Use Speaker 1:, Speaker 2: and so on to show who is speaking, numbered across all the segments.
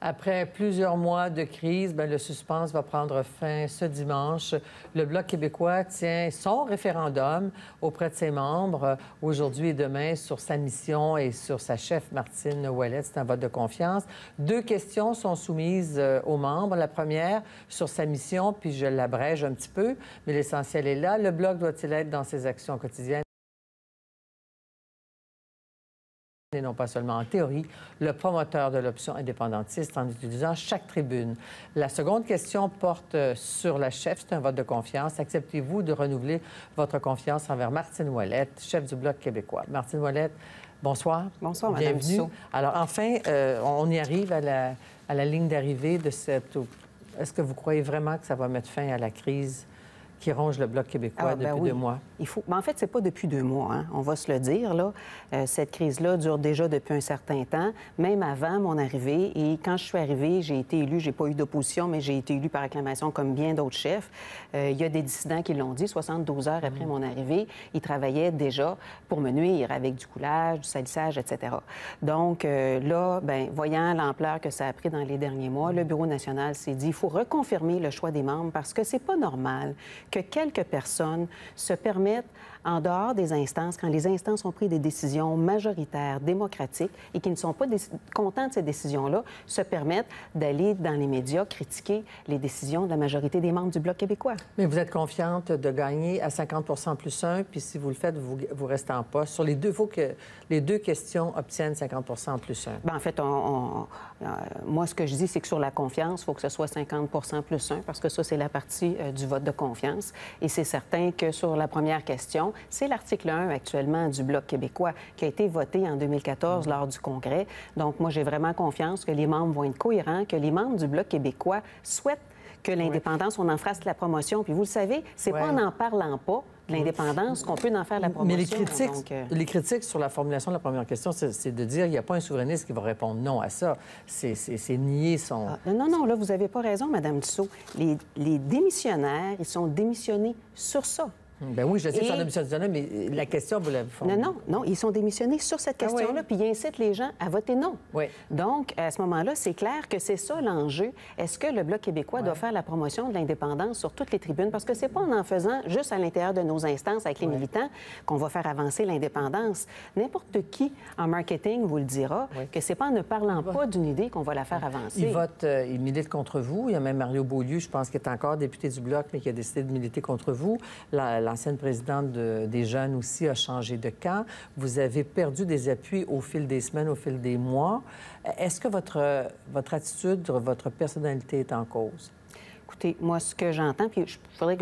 Speaker 1: Après plusieurs mois de crise, le suspense va prendre fin ce dimanche. Le Bloc québécois tient son référendum auprès de ses membres aujourd'hui et demain sur sa mission et sur sa chef, Martine Ouellette. C'est un vote de confiance. 2 questions sont soumises aux membres. La première, sur sa mission, puis je l'abrège un petit peu, mais l'essentiel est là. Le Bloc doit-il être dans ses actions quotidiennes? Et non pas seulement en théorie, le promoteur de l'option indépendantiste en utilisant chaque tribune. La seconde question porte sur la chef. C'est un vote de confiance. Acceptez-vous de renouveler votre confiance envers Martine Ouellette, chef du Bloc québécois? Martine Ouellette, bonsoir.
Speaker 2: Bonsoir, Mme Dussault.
Speaker 1: Alors, enfin, on y arrive à la ligne d'arrivée de cette... Est-ce que vous croyez vraiment que ça va mettre fin à la crise qui ronge le Bloc québécois depuis 2 mois?
Speaker 2: Il faut... en fait, c'est pas depuis 2 mois, hein. On va se le dire, là. Cette crise-là dure déjà depuis un certain temps, même avant mon arrivée. Et quand je suis arrivée, j'ai été élue, j'ai pas eu d'opposition, mais j'ai été élue par acclamation comme bien d'autres chefs. Il y a des dissidents qui l'ont dit, 72 heures après mon arrivée, ils travaillaient déjà pour me nuire avec du coulage, du salissage, etc. Donc là, voyant l'ampleur que ça a pris dans les derniers mois, le Bureau national s'est dit, il faut reconfirmer le choix des membres parce que c'est pas normal que quelques personnes se permettent, en dehors des instances, quand les instances ont pris des décisions majoritaires, démocratiques, et qui ne sont pas contents de ces décisions-là, se permettent d'aller dans les médias critiquer les décisions de la majorité des membres du Bloc québécois.
Speaker 1: Mais vous êtes confiante de gagner à 50 plus 1, puis si vous le faites, vous restez en poste. Sur les deux, il faut que les 2 questions obtiennent 50 plus 1.
Speaker 2: En fait, moi, ce que je dis, c'est que sur la confiance, il faut que ce soit 50 plus 1, parce que ça, c'est la partie du vote de confiance. Et c'est certain que sur la première question, c'est l'article 1 actuellement du Bloc québécois qui a été voté en 2014 lors du Congrès. Donc, moi, j'ai vraiment confiance que les membres vont être cohérents, que les membres du Bloc québécois souhaitent que l'indépendance, on en fasse la promotion. Puis vous le savez, c'est pas en n'en parlant pas de l'indépendance qu'on peut en faire la promotion.
Speaker 1: Mais les critiques sur la formulation de la première question, c'est de dire qu'il n'y a pas un souverainiste qui va répondre non à ça. C'est nier son...
Speaker 2: Non, là, vous n'avez pas raison, Mme Dussault. Les démissionnaires, ils sont démissionnés sur ça.
Speaker 1: Ben oui, je sais que c'est un démissionnaire, mais la question, vous l'avez formulée.
Speaker 2: Non, ils sont démissionnés sur cette question-là, puis ils incitent les gens à voter non.
Speaker 1: Oui.
Speaker 2: Donc, à ce moment-là, c'est clair que c'est ça l'enjeu. Est-ce que le Bloc québécois doit faire la promotion de l'indépendance sur toutes les tribunes? Parce que c'est pas en faisant juste à l'intérieur de nos instances avec les militants qu'on va faire avancer l'indépendance. N'importe qui en marketing vous le dira que c'est pas en ne parlant pas d'une idée qu'on va la faire avancer.
Speaker 1: Il milite contre vous. Il y a même Mario Beaulieu, je pense, qui est encore député du Bloc, mais qui a décidé de militer contre vous. L'ancienne présidente des Jeunes aussi a changé de camp. Vous avez perdu des appuis au fil des semaines, au fil des mois. Est-ce que votre attitude, votre personnalité est en cause?
Speaker 2: Écoutez, moi, ce que j'entends, puis il faudrait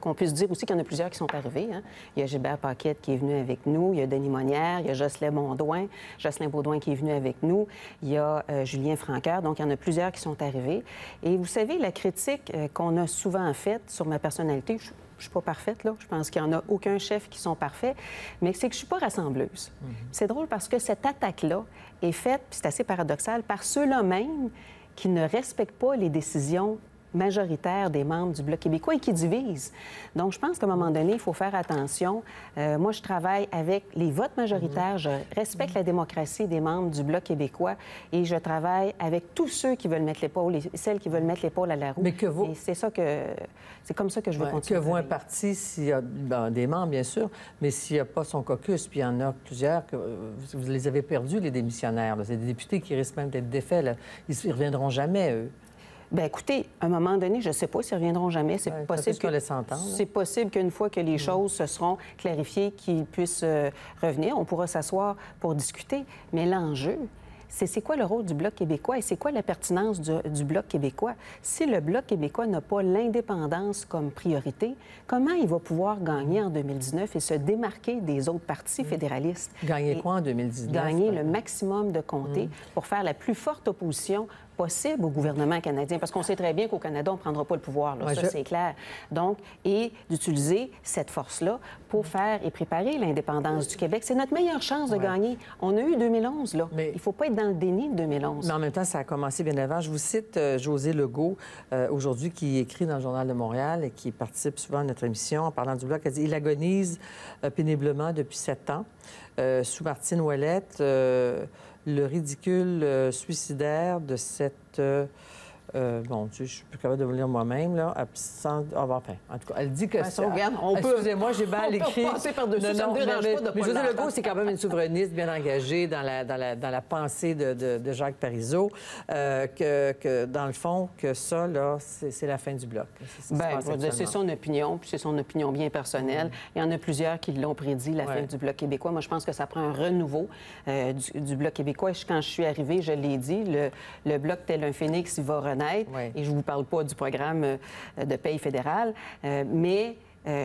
Speaker 2: qu'on puisse dire aussi qu'il y en a plusieurs qui sont arrivés. Hein. Il y a Gilbert Paquette qui est venu avec nous, il y a Denis Monnière, il y a Jocelyn Baudouin qui est venu avec nous, il y a Julien Francoeur, donc il y en a plusieurs qui sont arrivés. Et vous savez, la critique qu'on a souvent faite sur ma personnalité, je ne suis pas parfaite, là. Je pense qu'il n'y en a aucun chef qui sont parfaits, mais c'est que je ne suis pas rassembleuse. C'est drôle parce que cette attaque-là est faite, puis c'est assez paradoxal, par ceux-là même qui ne respectent pas les décisions majoritaire des membres du Bloc québécois et qui divise. Donc, je pense qu'à un moment donné, il faut faire attention. Moi, je travaille avec les votes majoritaires. Je respecte la démocratie des membres du Bloc québécois et je travaille avec tous ceux qui veulent mettre l'épaule et celles qui veulent mettre l'épaule à la roue.
Speaker 1: Mais que vous...
Speaker 2: Et c'est comme ça que je veux continuer.
Speaker 1: Que vous, un parti, s'il y a des membres, bien sûr, mais s'il n'y a pas son caucus, puis il y en a plusieurs, vous les avez perdus, les démissionnaires. C'est des députés qui risquent même d'être défaits. Là. Ils ne reviendront jamais, eux.
Speaker 2: Bien, écoutez, à un moment donné, je ne sais pas s'ils reviendront jamais. C'est possible qu'une fois que les choses se seront clarifiées, qu'ils puissent revenir. On pourra s'asseoir pour discuter. Mais l'enjeu, c'est quoi le rôle du Bloc québécois et c'est quoi la pertinence du Bloc québécois? Si le Bloc québécois n'a pas l'indépendance comme priorité, comment il va pouvoir gagner en 2019 et se démarquer des autres partis fédéralistes?
Speaker 1: Gagner quoi en 2019?
Speaker 2: Gagner le maximum de comtés pour faire la plus forte opposition possible au gouvernement canadien, parce qu'on sait très bien qu'au Canada, on ne prendra pas le pouvoir, là, ça, c'est clair. Donc, et d'utiliser cette force-là pour faire et préparer l'indépendance du Québec. C'est notre meilleure chance de gagner. On a eu 2011, là. Mais... il ne faut pas être dans le déni de 2011.
Speaker 1: Mais en même temps, ça a commencé bien avant. Je vous cite José Legault, aujourd'hui, qui écrit dans le Journal de Montréal et qui participe souvent à notre émission en parlant du Bloc. Elle dit « Il agonise péniblement depuis 7 ans. Sous Martine Ouellette, le ridicule suicidaire de cette... bon, je suis plus capable de vous lire moi-même, là. Absent... Ah, bon, enfin, en tout cas, elle dit que...
Speaker 2: Regarde, on peut...
Speaker 1: Excusez-moi, j'ai mal écrit.
Speaker 2: On peut passer par-dessus, ça ne me dérange pas de
Speaker 1: mais
Speaker 2: pas
Speaker 1: Josée
Speaker 2: l'entendre.
Speaker 1: Legault, c'est quand même une souverainiste bien engagée dans la pensée de Jacques Parizeau, que, dans le fond, que ça, là, c'est la fin du Bloc.
Speaker 2: C'est son opinion, puis c'est son opinion bien personnelle. Il y en a plusieurs qui l'ont prédit, la fin du Bloc québécois. Moi, je pense que ça prend un renouveau du Bloc québécois. Quand je suis arrivée, je l'ai dit, le Bloc tel un phénix, il va renaître. Oui. Et je ne vous parle pas du programme de paye fédéral, mais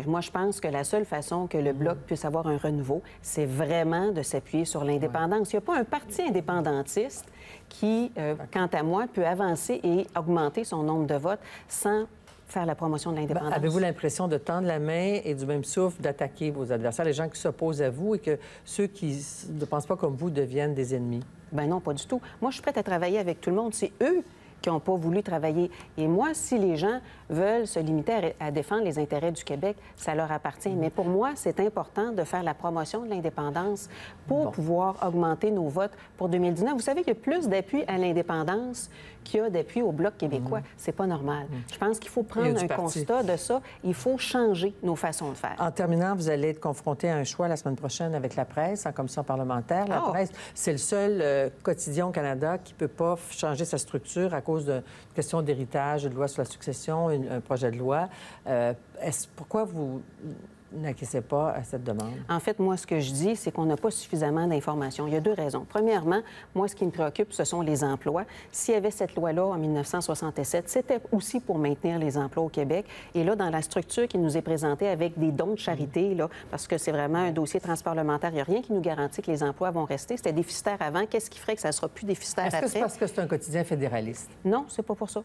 Speaker 2: moi, je pense que la seule façon que le Bloc puisse avoir un renouveau, c'est vraiment de s'appuyer sur l'indépendance. Il n'y a pas un parti indépendantiste qui, quant à moi, peut avancer et augmenter son nombre de votes sans faire la promotion de l'indépendance.
Speaker 1: Avez-vous l'impression de tendre la main et du même souffle d'attaquer vos adversaires, les gens qui s'opposent à vous, et que ceux qui ne pensent pas comme vous deviennent des ennemis? Bien
Speaker 2: non, pas du tout. Moi, je suis prête à travailler avec tout le monde. C'est eux qui n'ont pas voulu travailler. Et moi, si les gens veulent se limiter à défendre les intérêts du Québec, ça leur appartient. Mais pour moi, c'est important de faire la promotion de l'indépendance pour pouvoir augmenter nos votes pour 2019. Vous savez qu'il y a plus d'appui à l'indépendance qu'il y a d'appui au Bloc québécois. C'est pas normal. Je pense qu'il faut prendre un constat de ça. Il faut changer nos façons de faire.
Speaker 1: En terminant, vous allez être confronté à un choix la semaine prochaine avec la presse en commission parlementaire. La presse, c'est le seul quotidien au Canada qui ne peut pas changer sa structure à cause de questions d'héritage, de loi sur la succession, un projet de loi. Pourquoi vous n'acquiescez pas à cette demande?
Speaker 2: En fait, moi, ce que je dis, c'est qu'on n'a pas suffisamment d'informations. Il y a deux raisons. Premièrement, moi, ce qui me préoccupe, ce sont les emplois. S'il y avait cette loi-là en 1967, c'était aussi pour maintenir les emplois au Québec. Et là, dans la structure qui nous est présentée avec des dons de charité, là, parce que c'est vraiment un dossier transparlementaire, il n'y a rien qui nous garantit que les emplois vont rester. C'était déficitaire avant. Qu'est-ce qui ferait que ça ne sera plus déficitaire après?
Speaker 1: Est-ce que c'est parce que c'est un quotidien fédéraliste?
Speaker 2: Non, c'est pas pour ça.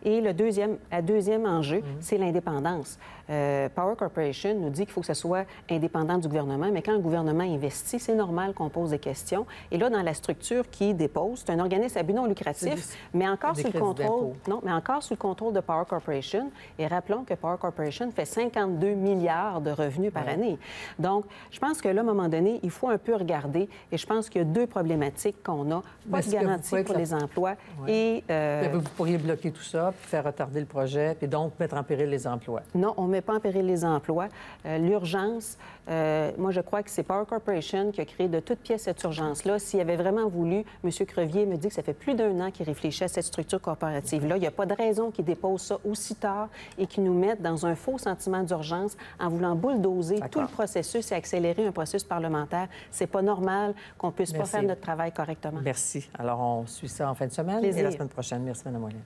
Speaker 2: Et le deuxième enjeu, c'est l'indépendance. Power Corporation nous dit qu'il faut que ça soit indépendant du gouvernement, mais quand le gouvernement investit, c'est normal qu'on pose des questions. Et là, dans la structure qui dépose, c'est un organisme à but non lucratif, mais encore sous le contrôle... Non, mais encore sous le contrôle de Power Corporation. Et rappelons que Power Corporation fait 52 milliards de revenus par année. Donc, je pense que là, à un moment donné, il faut un peu regarder. Et je pense qu'il y a deux problématiques qu'on a. Pas de garantie pour les emplois et...
Speaker 1: Vous pourriez bloquer tout ça, puis faire retarder le projet, puis donc mettre en péril les emplois.
Speaker 2: Non, on ne met pas en péril les emplois. L'urgence, moi, je crois que c'est Power Corporation qui a créé de toutes pièces cette urgence-là. S'il avait vraiment voulu, M. Crevier me dit que ça fait plus d'1 an qu'il réfléchit à cette structure corporative-là. Il n'y a pas de raison qu'il dépose ça aussi tard et qu'il nous mette dans un faux sentiment d'urgence en voulant bulldozer tout le processus et accélérer un processus parlementaire. C'est pas normal qu'on ne puisse pas faire notre travail correctement.
Speaker 1: Merci. Alors, on suit ça en fin de semaine et la semaine prochaine. Merci, Mme Ouellet.